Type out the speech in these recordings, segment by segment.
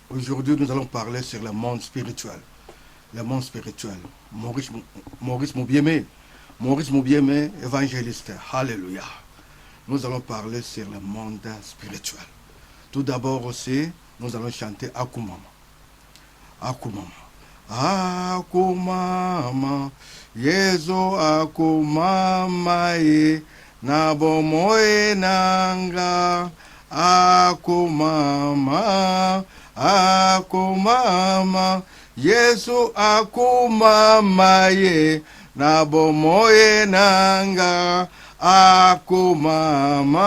Aujourd'hui, nous allons parler sur le monde spirituel. Le monde spirituel. Maurice Moubiemé. Maurice Moubiemé, évangéliste. Alléluia. Nous allons parler sur le monde spirituel. Tout d'abord aussi, nous allons chanter Akumama. Akumama. Akumama. Yezo akumama ye. Nabomoe nanga. Akumama. Akumama. Yesu akumama ye. Nabomoe nanga. Akumama.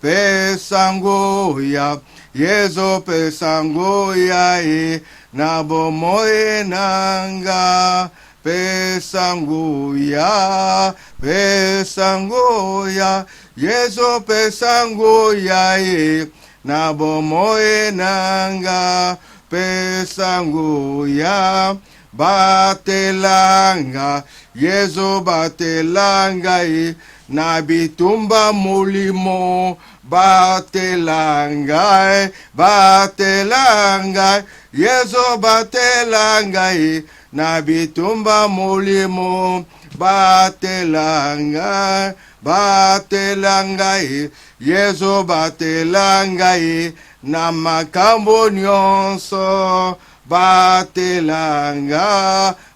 Pesango ya. Yesu pesango ya ye. Nabomoe nanga. Pesango ya. Pesango ya. Yesu pesango ya ye. Nabomoe nanga. Pesango ya. Batelanga. Yesu batelanga ye. Nabitumba mulimo. Batelanga. Batelanga. Yesu batelanga ye. Nabitumba mulimo. Batelanga. Batelanga ye. Yesu batelanga ye. Na makambo nyonso. Batelanga.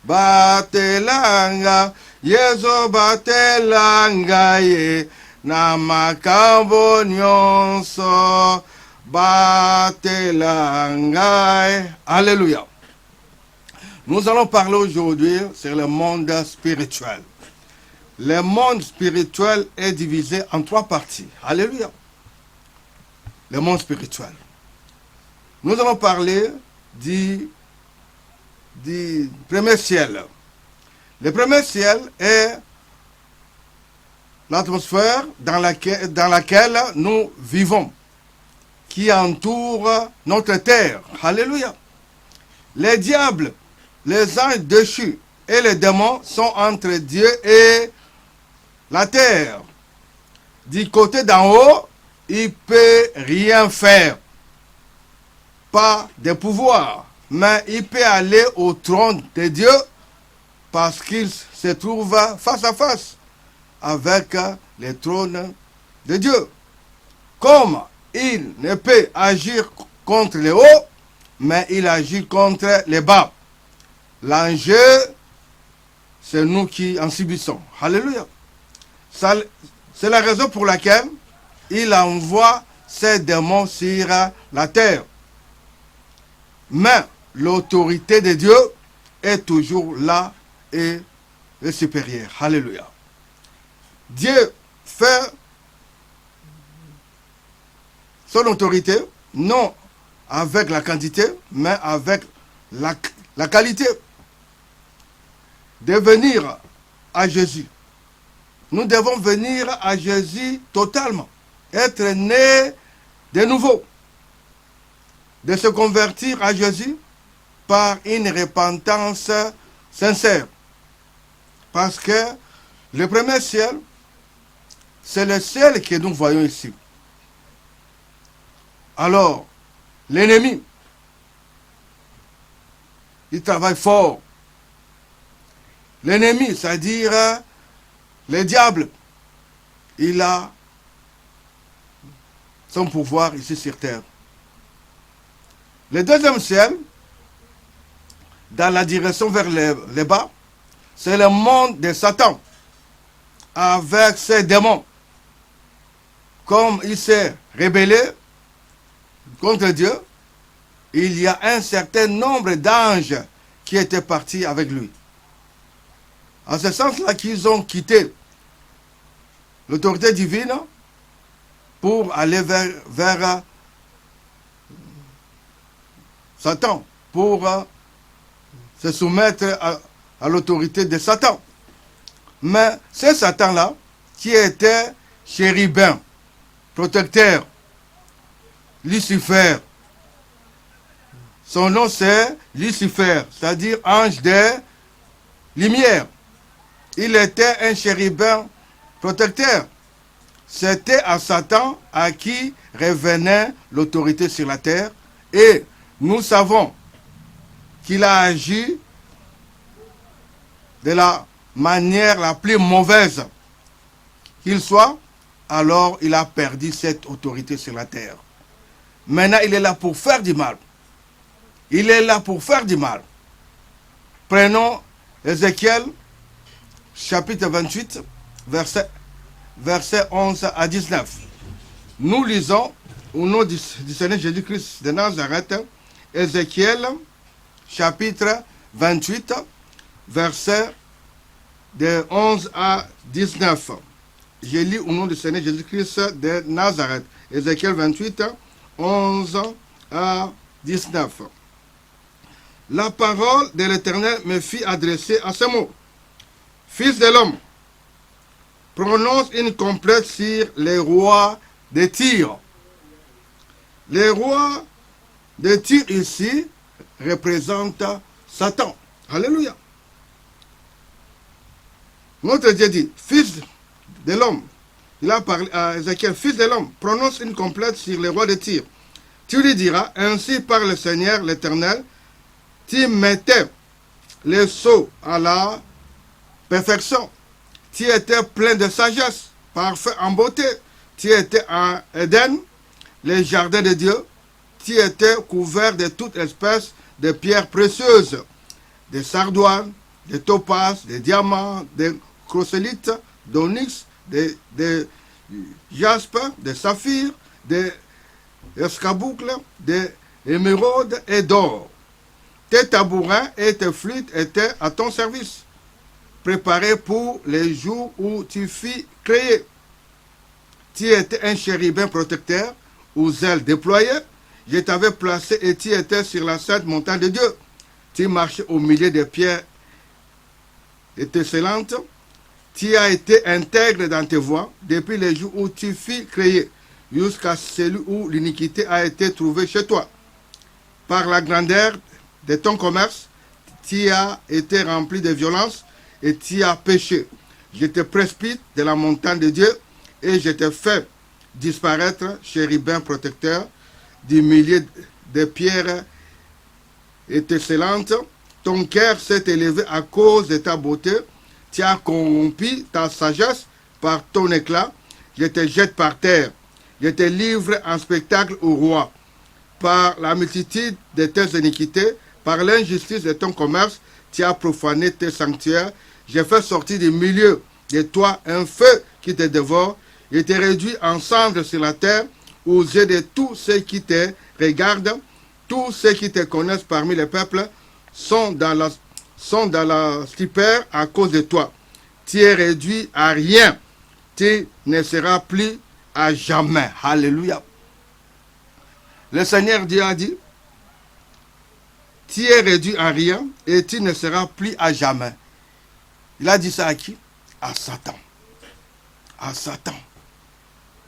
Batelanga. Yesu batelanga ye. Na makambo nyonso. Batelanga ye. Alléluia. Nous allons parler aujourd'hui sur le monde spirituel. Le monde spirituel est divisé en 3 parties. Alléluia. Le monde spirituel. Nous allons parler du premier ciel. Le premier ciel est l'atmosphère dans laquelle nous vivons, qui entoure notre terre. Alléluia. Les diables, les anges déchus et les démons sont entre Dieu et la terre. Du côté d'en haut, il ne peut rien faire. Pas de pouvoir. Mais il peut aller au trône de Dieu parce qu'il se trouve face à face avec le trône de Dieu. Comme il ne peut agir contre les hauts, mais il agit contre les bas. L'enjeu, c'est nous qui en subissons. Alléluia. C'est la raison pour laquelle il envoie ses démons sur la terre. Mais l'autorité de Dieu est toujours là et supérieure. Alléluia. Dieu fait son autorité, non avec la quantité, mais avec la qualité. De venir à Jésus. Nous devons venir à Jésus totalement. Être né de nouveau. De se convertir à Jésus par une repentance sincère. Parce que le premier ciel, c'est le ciel que nous voyons ici. Alors, l'ennemi, il travaille fort. L'ennemi, c'est-à-dire le diable, il a son pouvoir ici sur terre. Le deuxième ciel, dans la direction vers le bas, c'est le monde de Satan, avec ses démons. Comme il s'est rébellé contre Dieu, il y a un certain nombre d'anges qui étaient partis avec lui. En ce sens-là qu'ils ont quitté l'autorité divine pour aller vers Satan, pour se soumettre à l'autorité de Satan. Mais c'est Satan-là qui était chérubin, protecteur, Lucifer. Son nom c'est Lucifer, c'est-à-dire ange de lumière. Il était un chérubin protecteur. C'était à Satan à qui revenait l'autorité sur la terre et nous savons qu'il a agi de la manière la plus mauvaise qu'il soit, alors il a perdu cette autorité sur la terre. Maintenant, il est là pour faire du mal. Il est là pour faire du mal. Prenons Ézéchiel, chapitre 28, verset 11 à 19. Nous lisons au nom du Seigneur Jésus-Christ de Nazareth, Ézéchiel, chapitre 28, verset de 11 à 19. Je lis au nom du Seigneur Jésus-Christ de Nazareth, Ézéchiel 28, 11 à 19. La parole de l'Éternel me fit adresser à ce mot. Fils de l'homme, prononce une complète sur les rois de Tyr. Les rois de Tyr ici représentent Satan. Alléluia. Notre Dieu dit, fils de l'homme, il a parlé à Ézéchiel, fils de l'homme, prononce une complète sur les rois de Tyr. Tu lui diras, ainsi par le Seigneur l'Éternel, tu mettais les sceaux à la perfection. Tu étais plein de sagesse, parfait en beauté. Tu étais en Éden, les jardins de Dieu. Tu étais couvert de toute espèce de pierres précieuses, des sardoines, des topazes, des diamants, des chrysolites, d'onyx, des jaspes, des saphirs, des escarboucles, des émeraudes et d'or. Tes tabourins et tes flûtes étaient à ton service, préparés pour les jours où tu fus créé. Tu étais un chérubin protecteur, aux ailes déployées. Je t'avais placé et tu étais sur la sainte montagne de Dieu. Tu marchais au milieu des pierres étincelantes. Tu as été intègre dans tes voies depuis les jours où tu fus créé, jusqu'à celui où l'iniquité a été trouvée chez toi. Par la grandeur de ton commerce, tu as été rempli de violence et tu as péché. Je te précipite de la montagne de Dieu et je te fais disparaître, chérubin protecteur, du milieu des pierres étincelantes. Ton cœur s'est élevé à cause de ta beauté. Tu as corrompu ta sagesse par ton éclat. Je te jette par terre. Je te livre en spectacle au roi. Par la multitude de tes iniquités, par l'injustice de ton commerce, tu as profané tes sanctuaires. J'ai fait sortir du milieu de toi un feu qui te dévore. Je t'ai réduit en cendres sur la terre, aux yeux de tous ceux qui te regardent. Tous ceux qui te connaissent parmi les peuples sont dans la stupeur à cause de toi. Tu es réduit à rien. Tu ne seras plus à jamais. Alléluia. Le Seigneur Dieu a dit, tu es réduit à rien et tu ne seras plus à jamais. Il a dit ça à qui? À Satan. À Satan.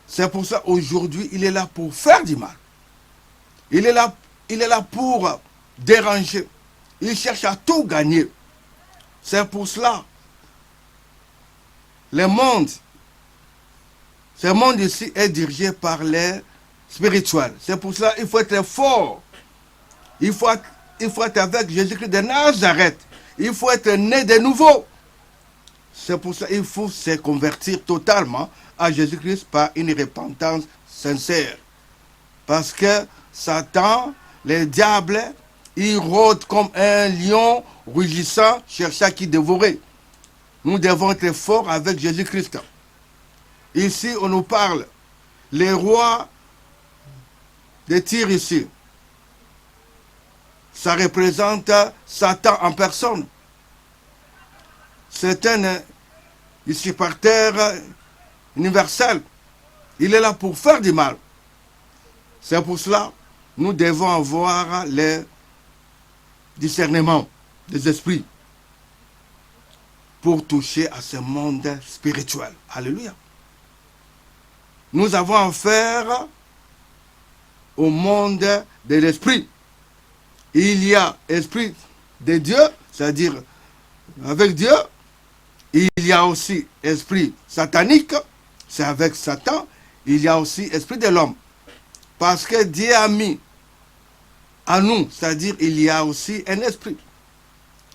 C'est pour ça aujourd'hui, il est là pour faire du mal. Il est là pour déranger. Il cherche à tout gagner. C'est pour cela. Ce monde ici est dirigé par les spirituels. C'est pour cela qu'il faut être fort. Il faut être avec Jésus-Christ de Nazareth. Il faut être né de nouveau. C'est pour ça qu'il faut se convertir totalement à Jésus-Christ par une repentance sincère. Parce que Satan, le diable, il rôde comme un lion rugissant, cherchant qui dévorer. Nous devons être forts avec Jésus-Christ. Ici, on nous parle, les rois de Tyr ici, ça représente Satan en personne. C'est un usurpateur universel. Il est là pour faire du mal. C'est pour cela que nous devons avoir le discernement des esprits pour toucher à ce monde spirituel. Alléluia. Nous avons affaire au monde de l'esprit. Il y a esprit de Dieu, c'est-à-dire avec Dieu. Il y a aussi esprit satanique, c'est avec Satan. Il y a aussi esprit de l'homme. Parce que Dieu a mis à nous, c'est-à-dire il y a aussi un esprit.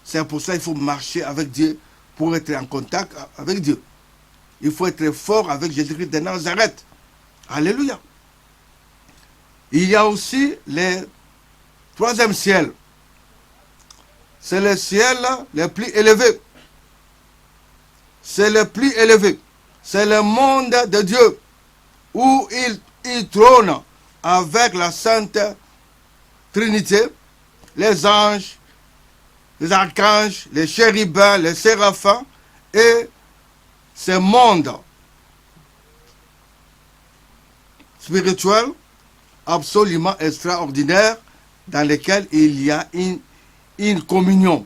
C'est pour ça qu'il faut marcher avec Dieu pour être en contact avec Dieu. Il faut être fort avec Jésus-Christ de Nazareth. Alléluia. Il y a aussi le troisième ciel. C'est le ciel le plus élevé. C'est le plus élevé. C'est le monde de Dieu où il trône avec la Sainte Trinité, les anges, les archanges, les chérubins, les séraphins et ce monde spirituel absolument extraordinaire dans lequel il y a une communion.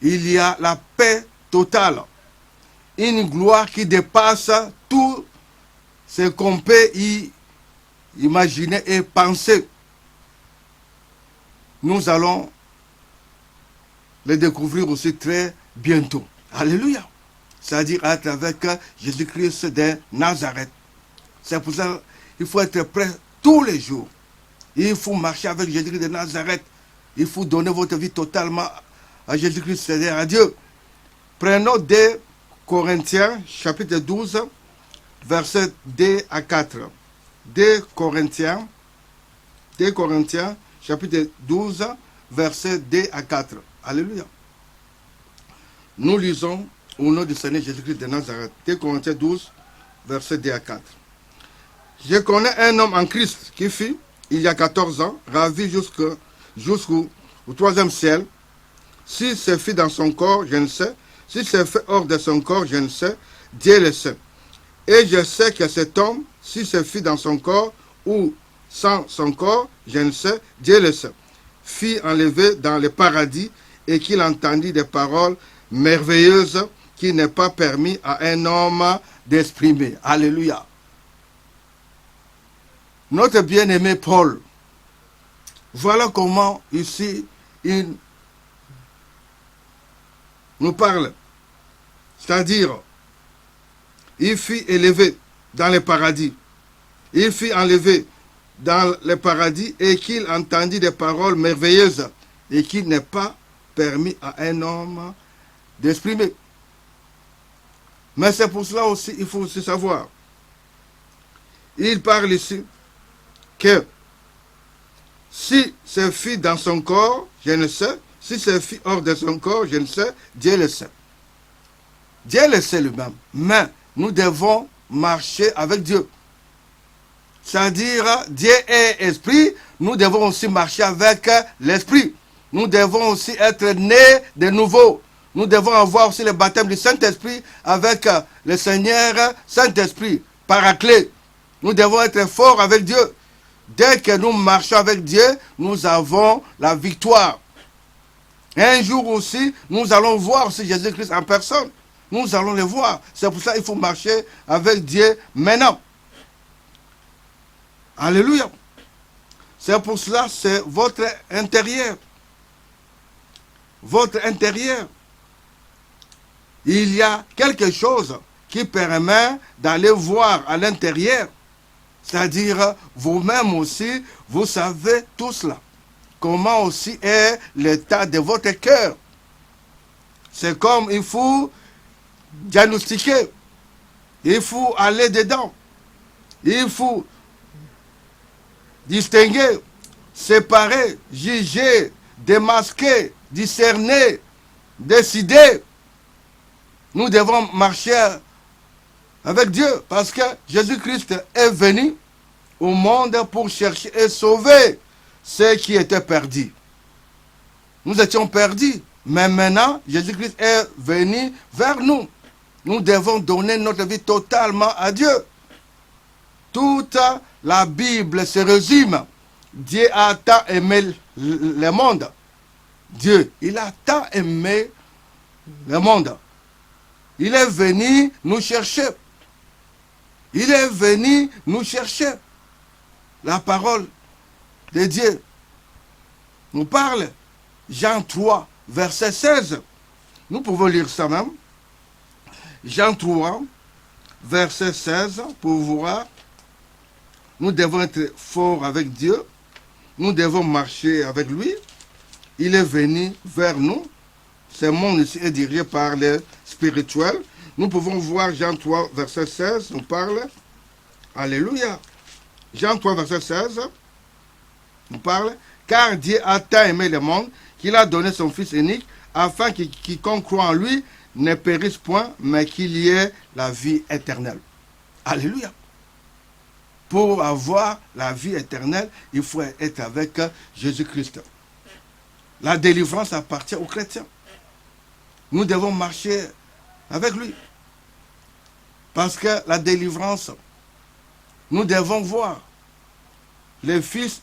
Il y a la paix totale. Une gloire qui dépasse tout ce qu'on peut y imaginer et penser. Nous allons le découvrir aussi très bientôt. Alléluia. C'est-à-dire être avec Jésus-Christ de Nazareth. C'est pour ça qu'il faut être prêt tous les jours. Il faut marcher avec Jésus-Christ de Nazareth. Il faut donner votre vie totalement à Jésus-Christ, c'est-à-dire à Dieu. Prenons 2 Corinthiens, chapitre 12, versets 2 à 4. 2 Corinthiens, chapitre 12, versets 2 à 4. Alléluia. Nous lisons au nom du Seigneur Jésus-Christ de Nazareth. 2 Corinthiens 12, versets 2 à 4. Je connais un homme en Christ qui fut, il y a 14 ans, ravi jusqu'au troisième ciel. Si c'est fait dans son corps, je ne sais. Si c'est fait hors de son corps, je ne sais. Dieu le sait. Et je sais que cet homme, si c'est fait dans son corps ou sans son corps, je ne sais. Dieu le sait. Fut enlevé dans le paradis et qu'il entendit des paroles merveilleuses qui n'est pas permis à un homme d'exprimer. Alléluia. Notre bien-aimé Paul, voilà comment ici il nous parle. C'est-à-dire, il fut élevé dans le paradis. Il fut enlevé dans le paradis et qu'il entendit des paroles merveilleuses et qu'il n'est pas permis à un homme d'exprimer. Mais c'est pour cela aussi, il faut aussi savoir. Il parle ici que si c'est fait dans son corps, je ne sais. Si c'est fait hors de son corps, je ne sais. Dieu le sait. Dieu le sait lui-même. Mais nous devons marcher avec Dieu. C'est-à-dire, Dieu est esprit, nous devons aussi marcher avec l'esprit. Nous devons aussi être nés de nouveau. Nous devons avoir aussi le baptême du Saint-Esprit avec le Seigneur Saint-Esprit, Paraclet. Nous devons être forts avec Dieu. Dès que nous marchons avec Dieu, nous avons la victoire. Un jour aussi, nous allons voir aussi Jésus-Christ en personne. Nous allons le voir. C'est pour ça qu'il faut marcher avec Dieu maintenant. Alléluia. C'est pour cela, c'est votre intérieur. Votre intérieur. Il y a quelque chose qui permet d'aller voir à l'intérieur. C'est-à-dire, vous-même aussi, vous savez tout cela. Comment aussi est l'état de votre cœur. C'est comme il faut diagnostiquer. Il faut aller dedans. Il faut distinguer, séparer, juger, démasquer, discerner, décider. Nous devons marcher avec Dieu parce que Jésus-Christ est venu au monde pour chercher et sauver ceux qui étaient perdus. Nous étions perdus, mais maintenant Jésus-Christ est venu vers nous. Nous devons donner notre vie totalement à Dieu. Toute la Bible se résume. Dieu a tant aimé le monde. Dieu, il a tant aimé le monde. Il est venu nous chercher. Il est venu nous chercher. La parole de Dieu nous parle. Jean 3, verset 16. Nous pouvons lire ça même. Jean 3, verset 16, pour voir. Nous devons être forts avec Dieu. nous devons marcher avec lui. Il est venu vers nous. Ce monde ici est dirigé par les spirituels. Nous pouvons voir Jean 3, verset 16, nous parle. Alléluia. Jean 3, verset 16, nous parle. Car Dieu a tant aimé le monde qu'il a donné son Fils unique, afin que quiconque croit en lui ne périsse point, mais qu'il y ait la vie éternelle. Alléluia. Pour avoir la vie éternelle, il faut être avec Jésus-Christ. La délivrance appartient aux chrétiens. Nous devons marcher avec lui. Parce que la délivrance, nous devons voir. Le Fils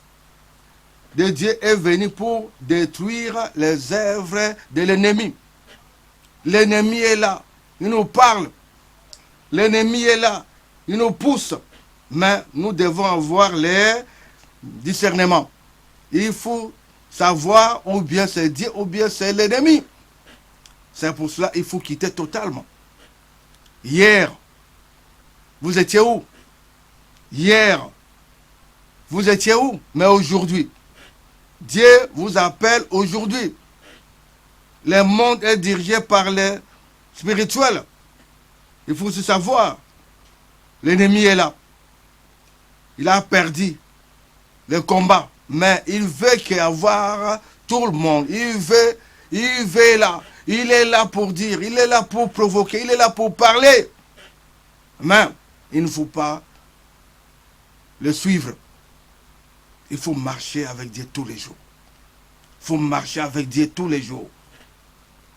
de Dieu est venu pour détruire les œuvres de l'ennemi. L'ennemi est là, il nous parle. L'ennemi est là, il nous pousse. Mais nous devons avoir les discernements. Il faut savoir ou bien c'est Dieu ou bien c'est l'ennemi. C'est pour cela qu'il faut quitter totalement. Hier, vous étiez où? Hier, vous étiez où? Mais aujourd'hui, Dieu vous appelle aujourd'hui. Le monde est dirigé par les spirituels. Il faut se savoir. L'ennemi est là. Il a perdu le combat. Mais il veut qu'avoir tout le monde. Il veut là. Il est là pour dire. Il est là pour provoquer. Il est là pour parler. Mais il ne faut pas le suivre. Il faut marcher avec Dieu tous les jours. Il faut marcher avec Dieu tous les jours.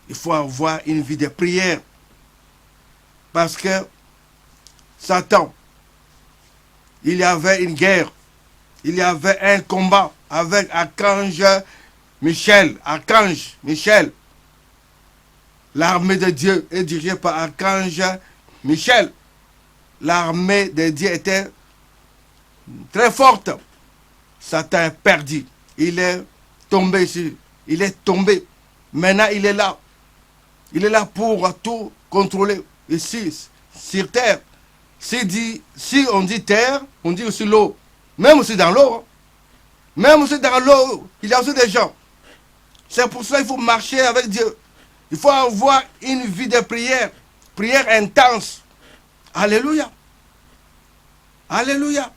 Il faut avoir une vie de prière. Parce que Satan, il y avait une guerre. Il y avait un combat avec Archange Michel. Archange Michel. L'armée de Dieu est dirigée par Archange Michel. L'armée de Dieu était très forte. Satan est perdu. Il est tombé ici. Il est tombé. Maintenant, il est là. Il est là pour tout contrôler ici, sur terre. Si on dit terre, on dit aussi l'eau. Même aussi dans l'eau. Même aussi dans l'eau, il y a aussi des gens. C'est pour cela qu'il faut marcher avec Dieu. Il faut avoir une vie de prière. Prière intense. Alléluia. Alléluia.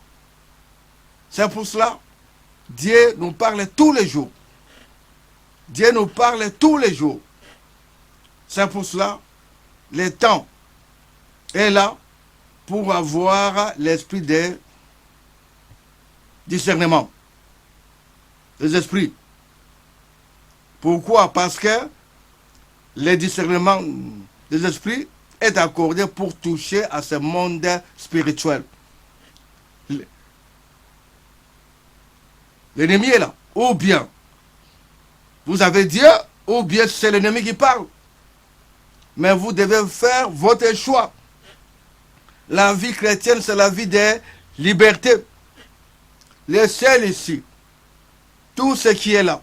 C'est pour cela Dieu nous parle tous les jours. Dieu nous parle tous les jours. C'est pour cela le temps est là pour avoir l'esprit de discernement. Les esprits. Pourquoi? Parce que le discernement des esprits est accordé pour toucher à ce monde spirituel. L'ennemi est là. Ou bien vous avez Dieu, ou bien c'est l'ennemi qui parle. Mais vous devez faire votre choix. La vie chrétienne, c'est la vie de liberté. Le ciel ici, tout ce qui est là,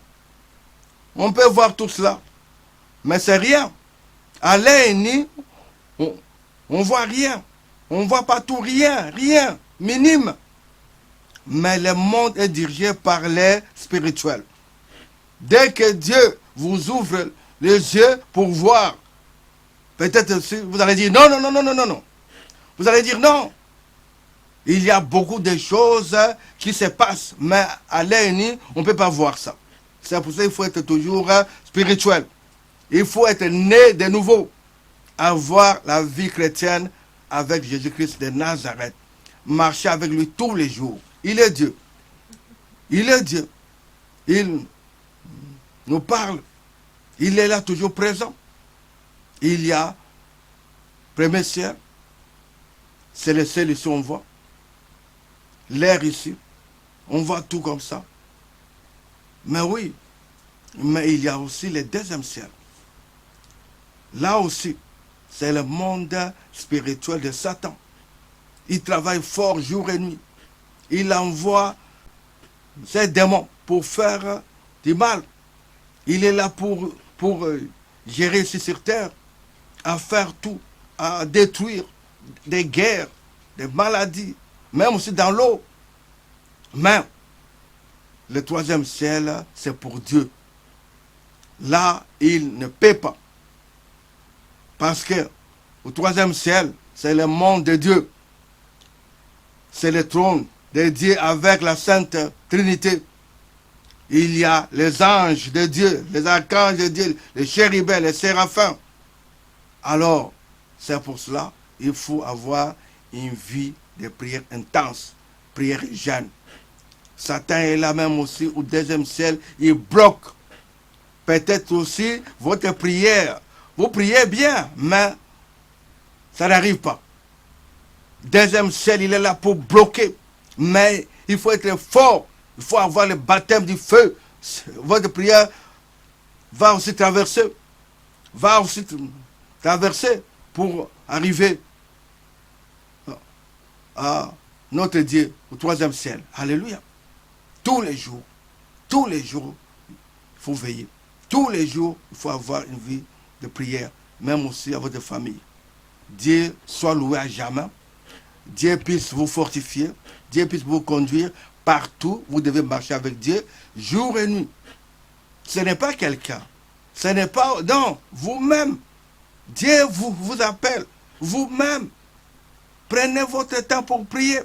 on peut voir tout cela, mais c'est rien. À l'œil, on ne voit rien. On ne voit pas tout, rien, minime. Mais le monde est dirigé par les spirituels. Dès que Dieu vous ouvre les yeux pour voir, peut-être vous allez dire non. Vous allez dire non. Il y a beaucoup de choses qui se passent, mais à l'œil nu, on ne peut pas voir ça. C'est pour ça qu'il faut être toujours spirituel. Il faut être né de nouveau. Avoir la vie chrétienne avec Jésus-Christ de Nazareth. Marcher avec lui tous les jours. Il est Dieu. Il est Dieu. Il nous parle. Il est là toujours présent. Il y a premier ciel. C'est le ciel ici, on voit. L'air ici. On voit tout comme ça. Mais oui. Mais il y a aussi le deuxième ciel. Là aussi, c'est le monde spirituel de Satan. Il travaille fort jour et nuit. Il envoie ses démons pour faire du mal. Il est là pour gérer ici sur terre, à faire tout, à détruire des guerres, des maladies, même aussi dans l'eau. Mais Le troisième ciel, c'est pour Dieu. Là, il ne paie pas. Parce que au troisième ciel, c'est le monde de Dieu. C'est le trône de Dieu avec la Sainte Trinité. Il y a les anges de Dieu, les archanges de Dieu, les chérubins, les séraphins. Alors, c'est pour cela qu'il faut avoir une vie de prière intense, prière jeune. Satan est là même aussi au deuxième ciel, il bloque peut-être aussi votre prière. Vous priez bien, mais ça n'arrive pas. Deuxième ciel, il est là pour bloquer. Mais il faut être fort. Il faut avoir le baptême du feu. Votre prière va aussi traverser. Va aussi traverser pour arriver à notre Dieu au troisième ciel. Alléluia. Tous les jours, il faut veiller. Tous les jours, il faut avoir une vie de prière, même aussi à votre famille. Dieu soit loué à jamais. Dieu puisse vous fortifier. Dieu puisse vous conduire partout. Vous devez marcher avec Dieu jour et nuit. Ce n'est pas quelqu'un. Ce n'est pas... Non, vous-même. Dieu vous appelle. Vous-même. Prenez votre temps pour prier.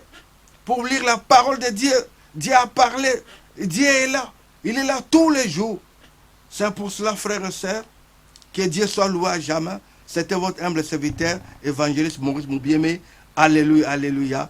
Pour lire la parole de Dieu. Dieu a parlé. Dieu est là. Il est là tous les jours. C'est pour cela, frères et sœurs, que Dieu soit loué à jamais. C'était votre humble serviteur, évangéliste Maurice Moubiémé. Alléluia, alléluia.